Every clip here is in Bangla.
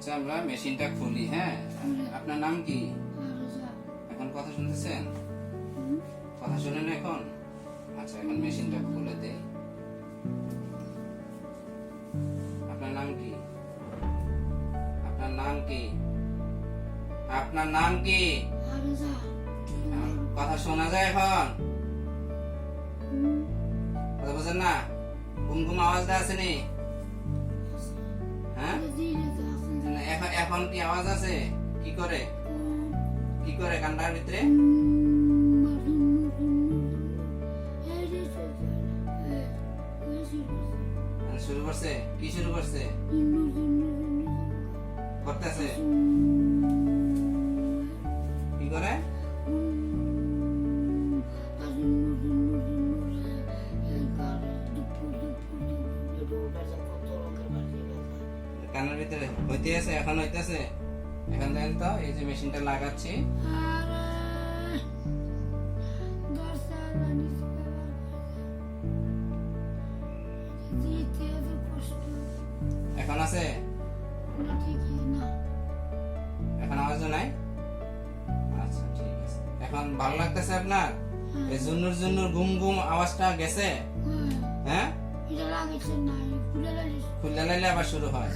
আচ্ছা আমরা মেশিনটা খুলি। হ্যাঁ, আপনার নাম কি? এখন কথা শুনতেছেন? কথা শুনেন এখন? আচ্ছা এখন মেশিনটা খুলে দেই। আপনার নাম কি? আপনার নাম কি? আপনার নাম কি? কথা শোনা যায় এখন? কথা বুঝেন না? ঘুম আওয়াজ দেওয়া আছে নি? হ্যাঁ, এখন কি আওয়াজ আছে? কি করে কি করে কান্ডার ভিতরে? শুরু করছে? কি শুরু করছে? করতেছে কি করে? কানের ভিতরে হইতে আছে? এখন হইতেছে? এখন দেখেন তো, এই যে মেশিনটা লাগাচ্ছি, এখন আছে? এখন আওয়াজ নাই? আচ্ছা ঠিক আছে। এখন ভালো লাগতেছে আপনার? এই জুন্নুর জুন্নুর ঘুম ঘুম আওয়াজটা গেছে? হ্যাঁ, খুলে লাইলে আবার শুরু হয়।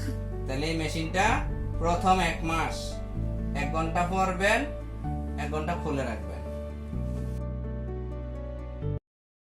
তাহলে এই মেশিনটা প্রথম 1 মাস 1 ঘন্টা পরবেন, 1 ঘন্টা খুলে রাখবেন।